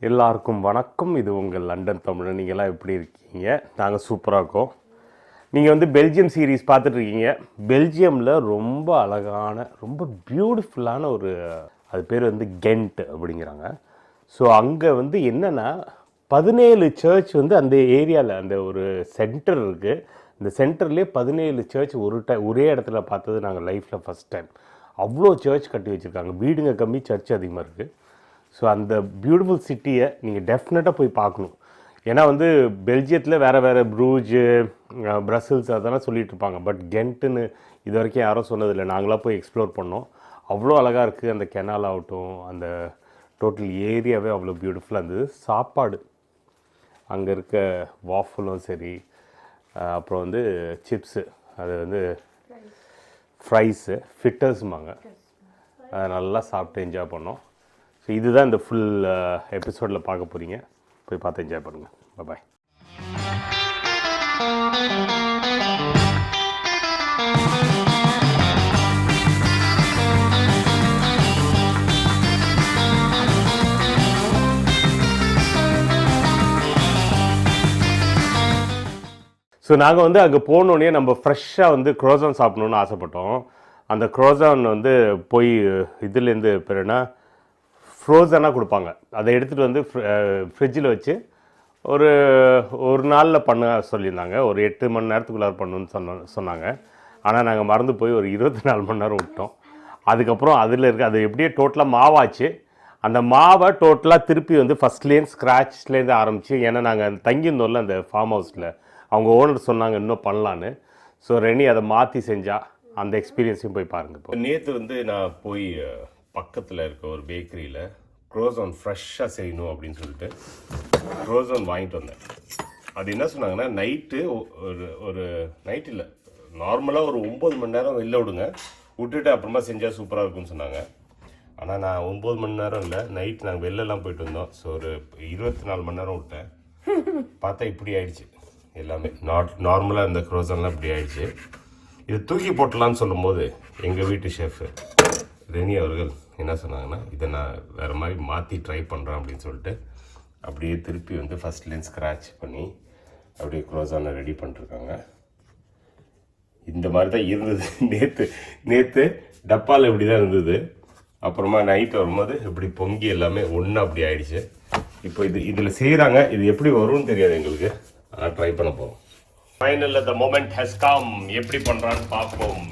எல்லாருக்கும் வணக்கம். இது உங்கள் லண்டன் தமிழ். நீங்கள்லாம் எப்படி இருக்கீங்க? நாங்கள் சூப்பராக இருக்கோம். நீங்கள் வந்து பெல்ஜியம் சீரீஸ் பார்த்துட்ருக்கீங்க. பெல்ஜியமில் ரொம்ப அழகான ரொம்ப பியூட்டிஃபுல்லான ஒரு அது பேர் வந்து கெண்ட் அப்படிங்கிறாங்க. ஸோ அங்கே வந்து என்னென்னா 17 சர்ச் வந்து அந்த ஏரியாவில் அந்த ஒரு சென்டர் இருக்குது. இந்த சென்டர்லேயே 17 சர்ச் ஒரே இடத்துல பார்த்தது நாங்கள் லைஃப்பில் ஃபஸ்ட் டைம். அவ்வளோ சர்ச் கட்டி வச்சுருக்காங்க. வீடுங்க கம்மி, சர்ச் அதிகமாக இருக்குது. ஸோ அந்த பியூட்டிஃபுல் சிட்டியை நீங்கள் டெஃபினட்டாக போய் பார்க்கணும். ஏன்னா வந்து பெல்ஜியத்தில் வேறு ப்ரூஜு, பிரசல்ஸ் அதெல்லாம் சொல்லிகிட்டு இருப்பாங்க. பட் கென்ட்டுன்னு இது வரைக்கும் யாரும் சொன்னதில்லை. நாங்களாக போய் எக்ஸ்ப்ளோர் பண்ணோம். அவ்வளோ அழகாக இருக்குது. அந்த கெனால் ஆகட்டும், அந்த டோட்டல் ஏரியாவே அவ்வளோ பியூட்டிஃபுல்லாக இருந்தது. சாப்பாடு அங்கே இருக்க வாஃபலும் சரி, அப்புறம் வந்து சிப்ஸு, அது வந்து ஃப்ரைஸு, ஃபிட்டர்ஸுமாங்க, அதை நல்லா சாப்பிட்டு என்ஜாய் பண்ணோம். ஸோ இதுதான் இந்த ஃபுல் எபிசோடில் பார்க்க போகிறீங்க. போய் பார்த்து என்ஜாய் பண்ணுங்கள். பாய். ஸோ நாங்கள் வந்து அங்கே போனோடனே நம்ம ஃப்ரெஷ்ஷாக வந்து க்ரோசான் சாப்பிட்ணுன்னு ஆசைப்பட்டோம். அந்த க்ரோசான் வந்து போய் இதுலேருந்து பேருனா ஃப்ரோசனாக கொடுப்பாங்க. அதை எடுத்துகிட்டு வந்து ஃப்ரிட்ஜில் வச்சு ஒரு நாளில் பண்ண சொல்லியிருந்தாங்க. ஒரு 8 மணி நேரத்துக்குள்ளார பண்ணணுன்னு சொன்னாங்க. ஆனால் நாங்கள் மறந்து போய் ஒரு 24 மணி நேரம் விட்டோம். அதுக்கப்புறம் அதில் இருக்க அது எப்படியே டோட்டலாக மாவாச்சு. அந்த மாவை டோட்டலாக திருப்பி வந்து ஃபஸ்ட்லேருந்து ஸ்க்ராட்ச்லேருந்து ஆரம்பித்து, ஏன்னா நாங்கள் தங்கியிருந்தோம்ல அந்த ஃபார்ம் ஹவுஸில், அவங்க ஓனர் சொன்னாங்க இன்னும் பண்ணலான்னு. ஸோ ரெனி அதை மாற்றி செஞ்சால் அந்த எக்ஸ்பீரியன்ஸையும் போய் பாருங்கள். இப்போ நேற்று வந்து நான் போய் பக்கத்தில் இருக்க ஒரு பேக்கரியில் க்ரோசான் ஃப்ரெஷ்ஷாக செய்யணும் அப்படின்னு சொல்லிட்டு க்ரோசான் வாங்கிட்டு வந்தேன். அது என்ன சொன்னாங்கன்னா, நைட்டு ஒரு நைட் இல்லை, நார்மலாக ஒரு 9 மணி நேரம் வெளில விட்டுட்டு அப்புறமா செஞ்சால் சூப்பராக இருக்கும்னு சொன்னாங்க. ஆனால் நான் 9 மணி நேரம் இல்லை, நைட் நாங்கள் வெளிலலாம் போயிட்டு வந்தோம். ஸோ ஒரு 24 மணி நேரம் விட்டேன். பார்த்தா இப்படி ஆயிடுச்சு எல்லாமே. நார்மலாக இந்த க்ரோசான்லாம் இப்படி ஆயிடுச்சு. இது தூக்கி போட்டலான்னு சொல்லும் போது எங்கள் வீட்டு ஷெஃபு ரெனி அவர்கள் என்ன சொன்னாங்கன்னா, இதை நான் வேறு மாதிரி மாற்றி ட்ரை பண்ணுறேன் அப்படின்னு சொல்லிட்டு அப்படியே திருப்பி வந்து ஃபஸ்ட்லேருந்து ஸ்க்ராட்ச் பண்ணி அப்படியே க்ரோசானை ரெடி பண்ணிருக்காங்க. இந்த மாதிரி தான் இருந்தது நேற்று டப்பாவில் இப்படி தான் இருந்தது. அப்புறமா நைட் வரும்போது இப்படி பொங்கி எல்லாமே ஒன்று அப்படி ஆயிடுச்சு. இப்போ இதில் செய்கிறாங்க. இது எப்படி வரும்னு தெரியாது எங்களுக்கு, ஆனால் ட்ரை பண்ண போகிறோம். ஃபைனலில் த மொமெண்ட் ஹஸ் கம். எப்படி பண்ணுறான்னு பார்ப்போம்.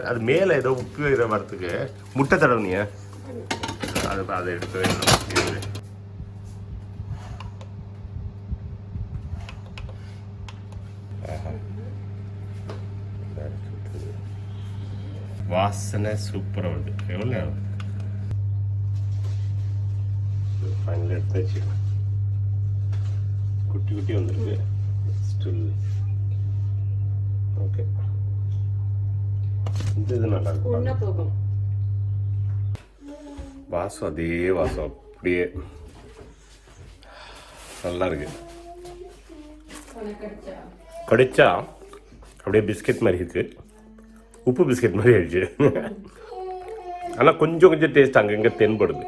அது மேலே ஏதோ உப்பு வைக்கிற வரத்துக்கு முட்டை தடவுனிய அதை எடுத்து வாசனை சூப்பராக வருது. எவ்வளோ நேரம் ஃபைனல் எடுத்து வச்சுக்கலாம். குட்டி குட்டி வந்துருக்கு ஸ்டில். ஓகே, இந்த இது நல்லா இருக்கும். வாசம் அதே வாசம் அப்படியே நல்லா இருக்கு. கடிச்சா அப்படியே பிஸ்கெட் மாதிரி இருக்கு. உப்பு பிஸ்கெட் மாதிரி ஆயிடுச்சு. ஆனால் கொஞ்சம் டேஸ்ட் அங்கங்கே தென்படுது.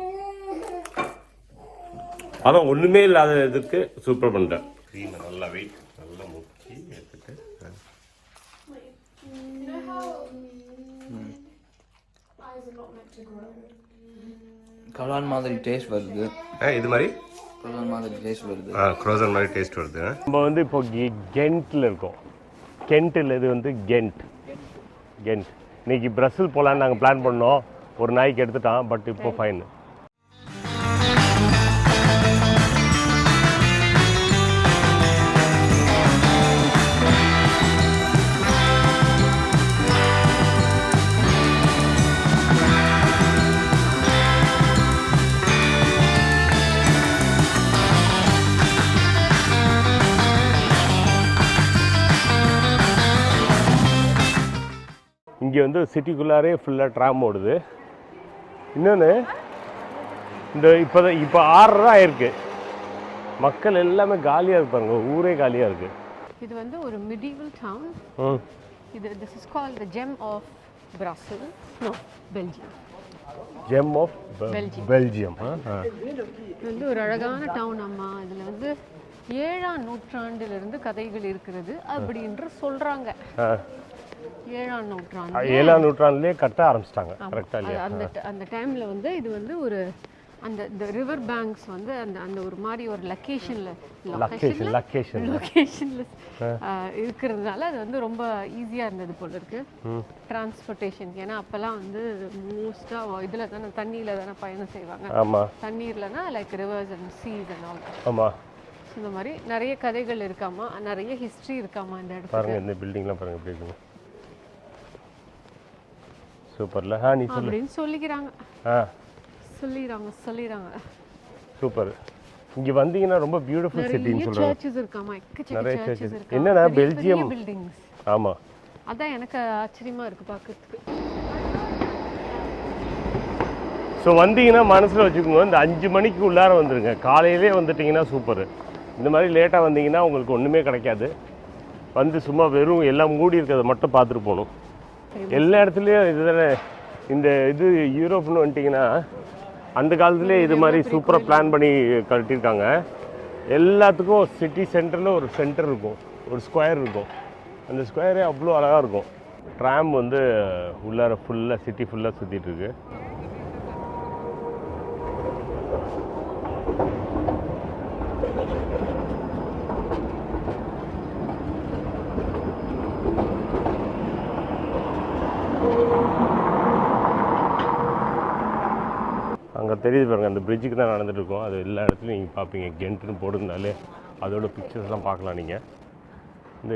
அதான் ஒன்றுமே இல்லாத இதுக்கு சூப்பர் பண்ணிட்டேன். க்ரீமை நல்லா வெயிட் நல்லா முக்கி எடுத்துட்டு கலான் மாதிரி டேஸ்ட் வருது. இது மாதிரி க்ரோசான் மாதிரி டேஸ்ட் வருது. க்ரோசான் மாதிரி டேஸ்ட் வருது. நம்ம வந்து இப்போ கென்ட்டில் இருக்கோம். கென்ட்டில் இது வந்து கெண்ட். இன்னைக்கு பிரசல் போகலான்னு நாங்கள் பிளான் பண்ணோம். ஒரு நாய்க்கு எடுத்துட்டான். பட் இப்போ ஃபைன். இங்கே வந்து சிட்டிக்குள்ளாரே ஃபுல்லாக ட்ராம் ஓடுது. இன்னொன்று இப்போ 6:30 ஆயிருக்கு. மக்கள் எல்லாமே காலியாக இருப்பாங்க. ஊரே காலியாக இருக்குது. இது வந்து ஒரு medieval town. This is called the gem of Brussels. No, Belgium. Gem of Belgium. இது வந்து ஒரு அழகான டவுன் அம்மா. இதில் வந்து 7ஆம் நூற்றாண்டிலிருந்து கதைகள் இருக்கிறது அப்படின்று சொல்கிறாங்க. 7ஆம் நூற்றாண்டு 7ஆம் நூற்றாண்டுலேயே கட்ட ஆரம்பிச்சிட்டாங்க. கரெக்டாக இல்லையா? அந்த டைமில் வந்து இது வந்து ஒரு அந்த ரிவர் பேங்க்ஸ் வந்து அந்த ஒரு மாதிரி ஒரு லொக்கேஷனில் இருக்கிறதுனால அது வந்து ரொம்ப ஈஸியாக இருந்தது போல இருக்கு டிரான்ஸ்போர்ட்டேஷன். ஏன்னா அப்போல்லாம் வந்து மோஸ்ட்டாக இதில் தானே தண்ணியில் தானே பயணம் செய்வாங்க. தண்ணீர்லனா like rivers and seas and all. ஆமாம். இந்த மாதிரி நிறைய கதைகள் இருக்காமா, நிறைய ஹிஸ்ட்ரி இருக்காமா இந்த இடத்துல. பாருங்க இந்த பில்டிங்லாம் பாருங்க எப்படி இருக்குங்க. சூப்பர்ல. நீ சொல்லு அப்படின்னு சொல்லிக்கிறாங்க. சொல்லிறாங்க. சூப்பர். இங்க வந்தீங்கன்னா ரொம்ப பியூட்டிஃபுல் சிட்டின்னு சொல்றாங்க. சர்ச்சஸ் இருக்காமா, நிறைய சர்ச்சஸ் இருக்கு. என்னன்னா பெல்ஜியம் பில்டிங்ஸ். ஆமா, அதான் எனக்கு ஆச்சரியமா இருக்கு பார்க்கிறதுக்கு. ஸோ வந்தீங்கன்னா மனசில் வச்சுக்கோங்க, இந்த 5 மணிக்கு உள்ளார வந்துடுங்க. காலையிலே வந்துட்டிங்கன்னா சூப்பர். இந்த மாதிரி லேட்டாக வந்தீங்கன்னா உங்களுக்கு ஒன்றுமே கிடைக்காது. வந்து சும்மா வெறும் எல்லாம் மூடி இருக்கிறத மட்டும் பார்த்துட்டு போகணும். எல்லா இடத்துலையும் இதுதானே. இந்த இது யூரோப்னு வந்துட்டிங்கன்னா அந்த காலத்துலேயே இது மாதிரி சூப்பராக பிளான் பண்ணி கட்டியிருக்காங்க. எல்லாத்துக்கும் சிட்டி சென்டரில் ஒரு சென்டர் இருக்கும், ஒரு ஸ்கொயர் இருக்கும். அந்த ஸ்கொயரே அவ்வளோ அழகாக இருக்கும். ட்ராம் வந்து உள்ளார ஃபுல்லாக சிட்டி ஃபுல்லாக சுற்றிட்டுருக்கு. அங்கே தெரியுது பாருங்கள், அந்த பிரிட்ஜுக்கு தான் நடந்துட்டு இருக்கோம். அது எல்லா இடத்துலையும் நீங்கள் பார்ப்பீங்க. கென்ட்னு போடுறதுனாலே அதோட பிக்சர்ஸ்லாம் பார்க்கலாம் நீங்கள்.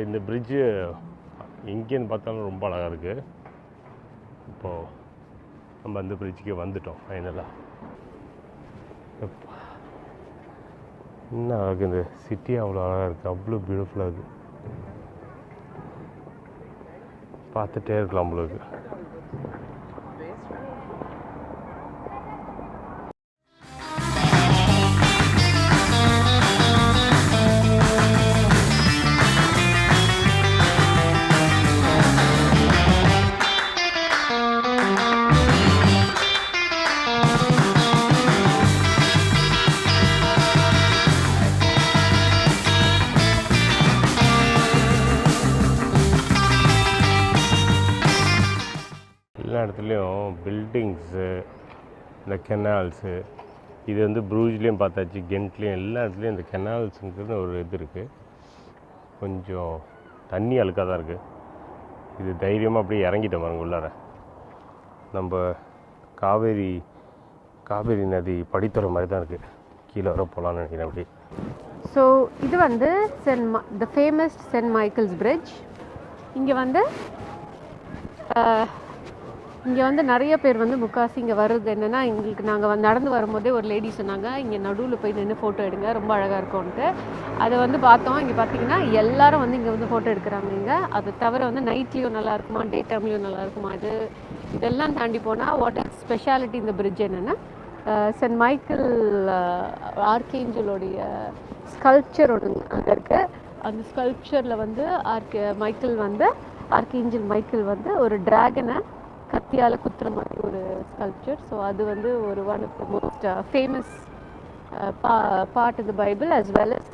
இந்த பிரிட்ஜு எங்கேன்னு பார்த்தாலும் ரொம்ப அழகாக இருக்குது. இப்போது நம்ம அந்த பிரிட்ஜுக்கே வந்துட்டோம் ஃபைனலாக. இன்னும் அழகு, இந்த சிட்டி அவ்வளோ அழகாக இருக்குது, அவ்வளோ பியூட்டிஃபுல்லாக இருக்குது. பார்த்துட்டே இருக்கலாம் உங்களுக்கு. எல்லா இடத்துலையும் பில்டிங்ஸு, இந்த கெனால்ஸு, இது வந்து ப்ரூஜ்லேயும் பார்த்தாச்சு, கென்ட்லேயும் எல்லா இடத்துலையும் இந்த கெனால்ஸுங்கிறது ஒரு இது இருக்குது. கொஞ்சம் தண்ணி அழுக்காக தான் இருக்குது. இது தைரியமாக அப்படியே இறங்கிட்டோம் பாருங்க உள்ளார. நம்ம காவேரி நதி படித்துற மாதிரி தான் இருக்குது. கீழே வர போகலான்னு நினைக்கிறேன் அப்படி. ஸோ இது வந்து the famous Saint Michael's bridge. இங்கே வந்து நிறைய பேர் வந்து முக்காசி இங்கே வர்றது என்னென்னா, எங்களுக்கு நாங்கள் நடந்து வரும்போதே ஒரு லேடி சொன்னாங்க, இங்கே நடுவில் போய் நின்று ஃபோட்டோ எடுங்க, ரொம்ப அழகாக இருக்கும்ன்ட்டு. அதை வந்து பார்த்தோம். இங்கே பார்த்தீங்கன்னா எல்லாரும் வந்து இங்கே வந்து ஃபோட்டோ எடுக்கிறாங்க. இங்கே அதை தவிர வந்து நைட்லேயும் நல்லா இருக்குமா, டே டைம்லேயும் நல்லா இருக்குமா, இதெல்லாம் தாண்டி போனால் வாட் இஸ் ஸ்பெஷாலிட்டி இந்த பிரிட்ஜ் என்னென்னா, சென்ட் மைக்கேல் ஆர்கேஞ்சலோடைய ஸ்கல்ப்சர் ஒன்று அங்கே இருக்குது. அந்த ஸ்கல்ப்சரில் வந்து ஆர்கேஞ்சல் மைக்கேல் வந்து ஒரு டிராகனை கத்தியால் குத்துற மாதிரி ஒரு ஸ்கல்ப்சர். ஸோ அது வந்து ஒரு one of the most famous part of the Bible as well as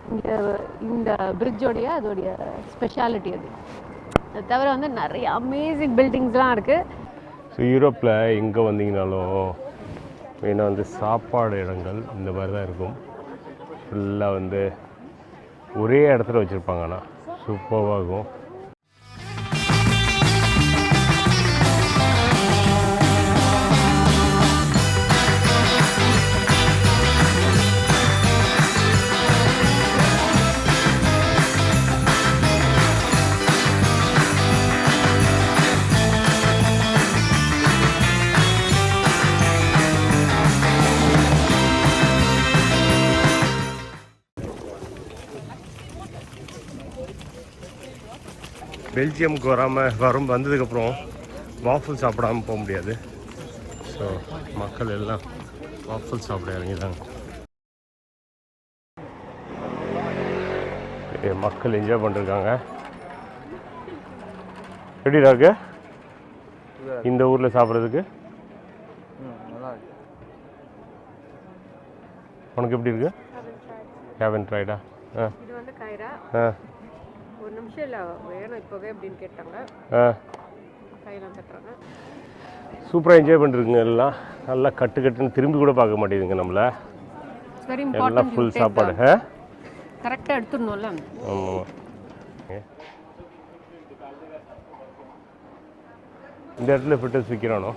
இந்த அதோடைய ஸ்பெஷாலிட்டி. அது தவிர வந்து நிறைய அமேசிங் பில்டிங்ஸ்லாம் இருக்குது. ஸோ யூரோப்பில் எங்கே வந்தீங்கனாலும் மெயினாக வந்து சாப்பாடு இடங்கள் இந்த மாதிரி தான் இருக்கும். ஃபுல்லாக வந்து ஒரே இடத்துல வச்சுருப்பாங்க. ஆனால் சூப்பராக இருக்கும். பெல்ஜியமுக்கு வந்ததுக்கப்புறம் வாஃபல் சாப்பிடாமல் போக முடியாது. ஸோ மக்கள் எல்லாம் வாஃபல் சாப்பிட இறங்கிட்டாங்க. மக்கள் என்ஜாய் பண்ணிருக்காங்க. எப்படிடா இருக்கு இந்த ஊரில் சாப்பிட்றதுக்கு? உனக்கு எப்படி இருக்கு? haven't tried இது வந்து கைரா. ஒரு நிமிஷம் இல்ல வேணும் இப்பவே அப்படின்னு கேட்டாங்க. கையெல்லாம் தட்டுறாங்க. சூப்பரா என்ஜாய் பண்ணிருக்குங்க எல்லாம். நல்லா கட்டுன்னு திரும்பி கூட பார்க்க மாட்டேங்குதுங்க நம்மள. வெரி இம்பார்ட்டன்ட் ஃபுல் சாப்பாடு. கரெக்ட்டா எடுத்துறணும்ல. ஆமா. இந்த இடத்துல ஃபிட்டஸ் விற்கிறானோ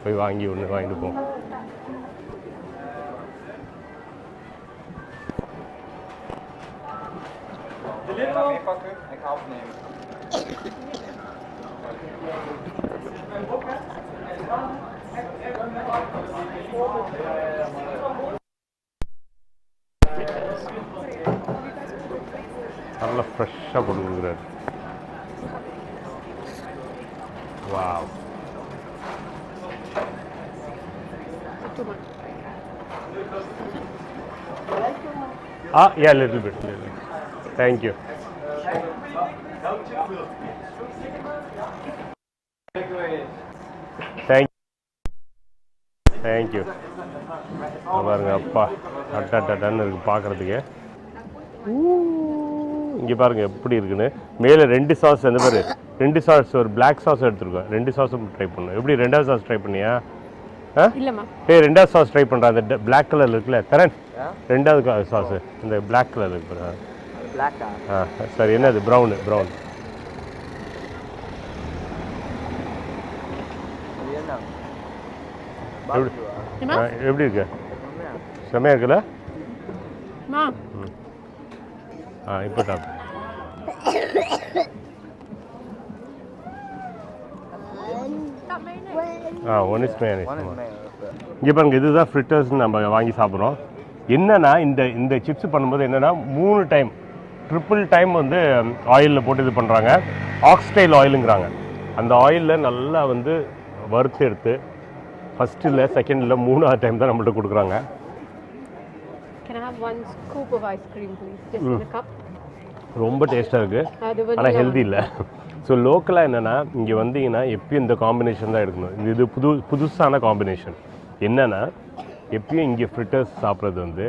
போய் வாங்கிட்டு போவோம். நல்லா ஃப்ரெஷ்ஷாக போட்டு கொடுக்குறாரு. Wow. Yeah, little bit. Thank you. Thank you. பாருங்க அப்பா அட்டான்னு இருக்கு பார்க்குறதுக்கு. இங்கே பாருங்க எப்படி இருக்குன்னு. மேலே 2 சாஸ் அந்த மாதிரி 2 சாஸ் ஒரு பிளாக் சாஸ் எடுத்துருக்கோம். 2 சாஸும் ட்ரை பண்ணோம். எப்படி 2வது சாஸ் ட்ரை பண்ணியா? இல்லைம்மா. 2வது சாஸ் ட்ரை பண்ணுறேன். அந்த பிளாக் கலர் இருக்குல்ல தரேன். 2வது சாஸ் இந்த பிளாக் கலர் இருக்கு. சரி என்னது ப்ரௌன் எப்படி இருக்கு? செம்மையா இருக்குல்ல? இப்போ சாப்பிட்டு ஒன் இஸ் இங்கே பாருங்க இதுதான் ஃப்ரிட்டர்ஸ்ன்னு நம்ம வாங்கி சாப்பிட்றோம். என்னன்னா இந்த சிப்ஸ் பண்ணும்போது என்னன்னா 3 டைம் ட்ரிபிள் டைம் வந்து ஆயிலில் போட்டு இது பண்ணுறாங்க. ஆக்ஸ்டைல் ஆயிலுங்கிறாங்க. அந்த ஆயிலில் நல்லா வந்து வறுத்து எடுத்து ஃபர்ஸ்ட் இல்லை செகண்ட் இல்லை 3வது டைம் தான் நம்மள்ட்ட கொடுக்குறாங்க. ரொம்ப டேஸ்ட்டாக இருக்குது. ஆனால் ஹெல்தி இல்லை. ஸோ லோக்கலாக என்னென்னா இங்கே வந்தீங்கன்னா எப்பயும் இந்த காம்பினேஷன் தான் எடுக்கணும். இது புதுசான காம்பினேஷன். என்னென்னா எப்பயும் இங்கே ஃப்ரிட்டர்ஸ் சாப்பிட்றது வந்து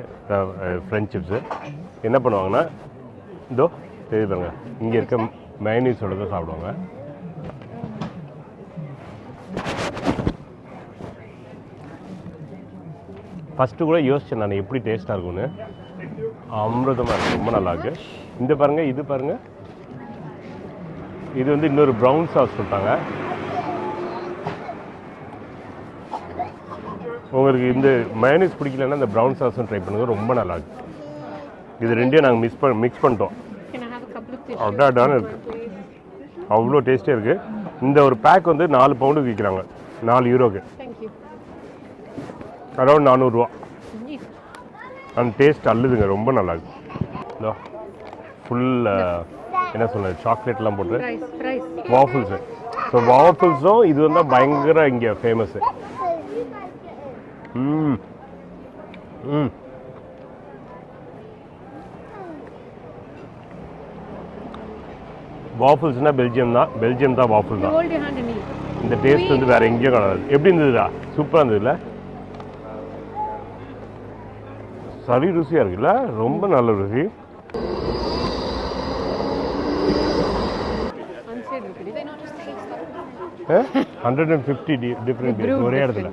ஃப்ரெஞ்ச் சிப்ஸு என்ன பண்ணுவாங்கன்னா இதோ தெரியுதுங்க இங்கே இருக்க மைனீஸோட தான் சாப்பிடுவாங்க. ஃபஸ்ட்டு கூட யோசிச்சேன் நான் எப்படி டேஸ்ட்டாக இருக்கும்னு. அமிர்தமாக இருக்குது. ரொம்ப நல்லாயிருக்கு. இந்த பாருங்கள் இது பாருங்கள். இது வந்து இன்னொரு ப்ரௌன் சாஸ் சொல்லிட்டாங்க. உங்களுக்கு இந்த மயோனீஸ் பிடிக்கலன்னா இந்த ப்ரௌன் சாஸும் ட்ரை பண்ணுங்கள். ரொம்ப நல்லாயிருக்கு. இது ரெண்டையும் நாங்கள் மிக்ஸ் பண்ணிட்டோம். அடாடான்னு இருக்குது. அவ்வளோ டேஸ்டியாக இருக்குது. இந்த ஒரு பேக் வந்து 4 பவுண்டுக்கு விற்கிறாங்க. 4 யூரோக்கு. அரௌண்ட் 400 ரூபா. அந்த டேஸ்ட் அல்லுதுங்க. ரொம்ப நல்லாயிருக்கு. இதோ ஃபுல் என்ன சொல்கிறது சாக்லேட்லாம் போட்டு வாஃபிள்ஸு. ஸோ வாஃபிள்ஸும் இது வந்து பயங்கர இங்கே ஃபேமஸ்ஸு. வாஃபிள்ஸ்னால் பெல்ஜியம் தான் வாஃபிள் தான். இந்த டேஸ்ட் வந்து வேறு எங்கேயும் காணாது. எப்படி இருந்ததுடா? சூப்பராக இருந்ததுல்ல? சரி ருசியாக இருக்குல்ல? ரொம்ப நல்ல ருசி. Huh? 150 different beers ஒரே இடத்துல.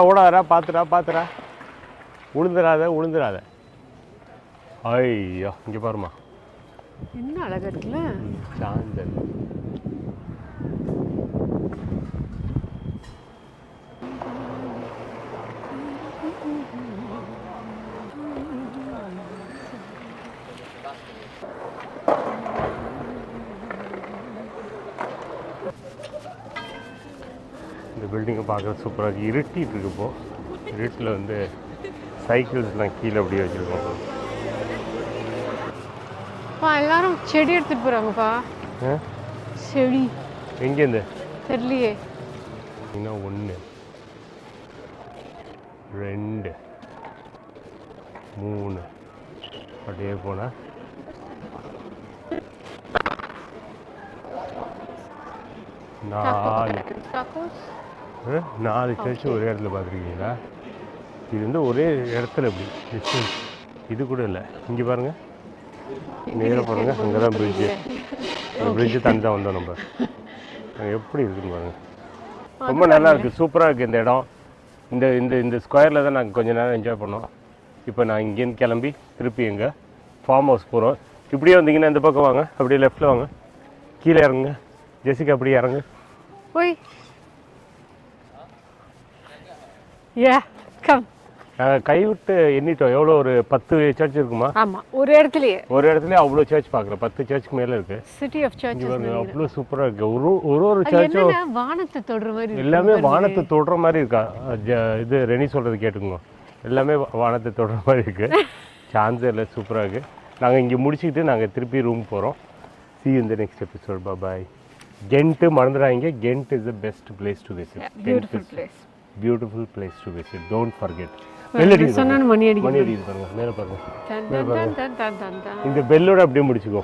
ஓடாதரா பார்த்துடா உளுந்துராத. ஐயோ இங்கே பாருமா என்ன அழகா இருக்குல்ல. சாந்தல் இந்த பில்டிங்கை பார்க்குறது சூப்பராக இருக்குது. இருட்டிட்டு இருக்கு இப்போ. இருட்டில் வந்து சைக்கிள்ஸ்லாம் கீழே அப்படியே வச்சுருக்கோம். எல்லாரும் செடி எடுத்துகிட்டு போகிறாங்கப்பா. செடி எங்கேருந்து தெரியலையே. இன்னும் 1 2 3 அப்படியே போனால் 4 சர்ச்சு ஒரே இடத்துல பார்த்துருக்கீங்களா? இது வந்து ஒரே இடத்துல இப்படி டிஸ்டன்ஸ் இது கூட இல்லை. இங்கே பாருங்கள், நேராக பாருங்கள், அங்கே தான் பிரிட்ஜு. அந்த பிரிட்ஜு தாண்டி தான் வந்தோம் நம்ம. எப்படி இருக்குன்னு பாருங்கள். ரொம்ப நல்லா இருக்குது, சூப்பராக இருக்குது இந்த இடம். இந்த இந்த இந்த ஸ்கொயரில் தான் நாங்கள் கொஞ்சம் நேரம் என்ஜாய் பண்ணோம். இப்போ நான் இங்கேருந்து கிளம்பி திருப்பி எங்கள் ஃபார்ம் ஹவுஸ் போகிறோம். இப்படியே வந்தீங்கன்னா இந்த பக்கம் வாங்க, அப்படியே லெஃப்ட்டில் வாங்க, கீழே இறங்குங்க. ஜெசிகா அப்படியே இறங்கு. போய் யா கம். நாங்கள் கைவிட்டு எண்ணிட்டோம், எவ்வளோ ஒரு 10 சர்ச் இருக்குமா? ஆமாம், ஒரு இடத்துலையே அவ்வளோ சர்ச் பார்க்குறேன். 10 சர்ச்சுக்கு மேலே இருக்குது. சிட்டி ஆஃப் சர்ச்சஸ் அவ்வளோ சூப்பராக இருக்குது. ஒரு சர்ச்சும் வானத்தை தொடுற மாதிரி, எல்லாமே வானத்தை தொடுற மாதிரி இருக்கா. இது ரெனி சொல்கிறது கேட்டுக்கோங்க, எல்லாமே வானத்தை தொடுற மாதிரி இருக்குது. சான்ஸே இல்லை, சூப்பராக இருக்குது. நாங்கள் இங்கே முடிச்சுக்கிட்டு நாங்கள் திருப்பி ரூம் போகிறோம். see you in the next episode. Bye bye. Ghent மறந்துடாதீங்க. Ghent is the best place to visit. Beautiful place to visit. Don't forget. சொன்னா மணி அடிக்குது பாருங்க, மேலே பாருங்க. இந்த பெல்லோட அப்படியே முடிச்சுக்கோ.